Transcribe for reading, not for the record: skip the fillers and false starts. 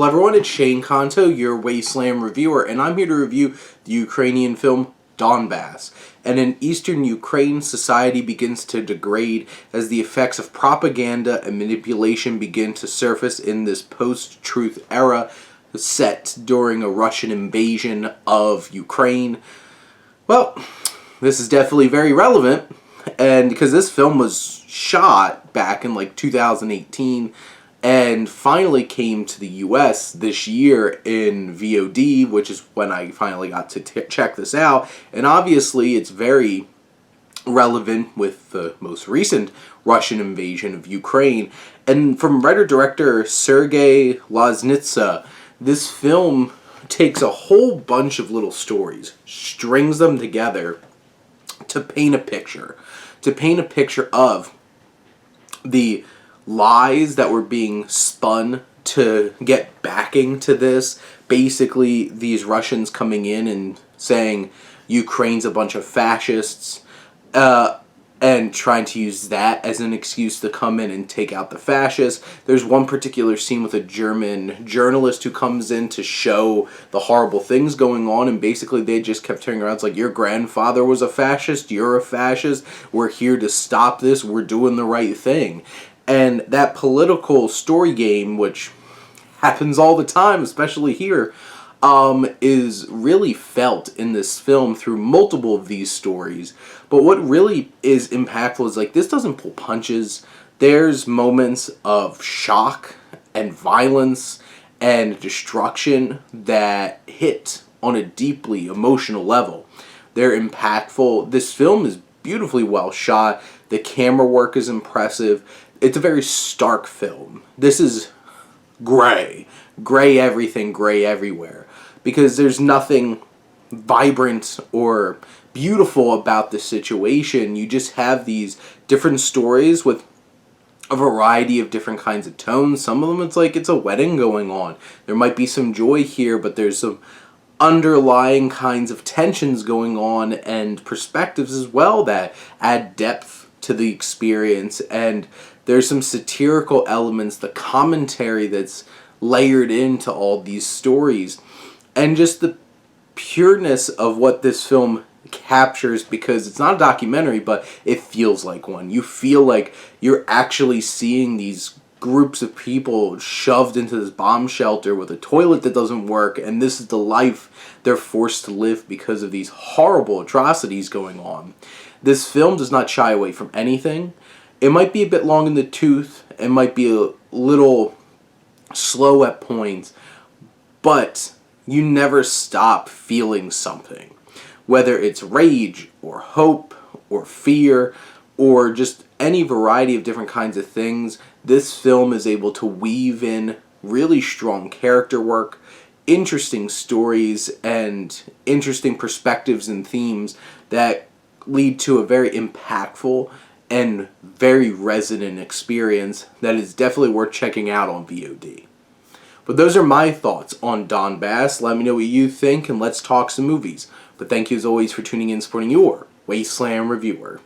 Hello everyone, it's Shane Kanto, your Wasteland reviewer, and I'm here to review the Ukrainian film Donbass. And in eastern Ukraine, society begins to degrade as the effects of propaganda and manipulation begin to surface in this post-truth era set during a Russian invasion of Ukraine. Well, this is definitely very relevant, and because this film was shot back in like 2018, and finally came to the US this year in VOD, which is when I finally got to check this out. And obviously it's very relevant with the most recent Russian invasion of Ukraine. And from writer-director Sergei Loznitsa, this film takes a whole bunch of little stories, strings them together to paint a picture. To paint a picture of the lies that were being spun to get backing to this. Basically, these Russians coming in and saying Ukraine's a bunch of fascists, and trying to use that as an excuse to come in and take out the fascists. There's one particular scene with a German journalist who comes in to show the horrible things going on, and basically they just kept turning around. It's like, your grandfather was a fascist, you're a fascist, we're here to stop this, we're doing the right thing. And that political story game, which happens all the time, especially here, is really felt in this film through multiple of these stories. But what really is impactful is, like, this doesn't pull punches. There's moments of shock and violence and destruction that hit on a deeply emotional level. They're impactful. This film is beautifully well shot. The camera work is impressive. It's a very stark film. This is gray. Gray everything, gray everywhere. Because there's nothing vibrant or beautiful about the situation. You just have these different stories with a variety of different kinds of tones. Some of them it's like it's a wedding going on. There might be some joy here, but there's some underlying kinds of tensions going on and perspectives as well that add depth to the experience. And there's some satirical elements, the commentary that's layered into all these stories, and just the pureness of what this film captures, because it's not a documentary, but it feels like one. You feel like you're actually seeing these groups of people shoved into this bomb shelter with a toilet that doesn't work, and this is the life they're forced to live because of these horrible atrocities going on. This film does not shy away from anything. It might be a bit long in the tooth, it might be a little slow at points, but you never stop feeling something. Whether it's rage, or hope, or fear, or just any variety of different kinds of things, this film is able to weave in really strong character work, interesting stories, and interesting perspectives and themes that lead to a very impactful and very resonant experience that is definitely worth checking out on VOD. But those are my thoughts on Donbass. Let me know what you think, and let's talk some movies. But thank you as always for tuning in and supporting your Wasteland reviewer.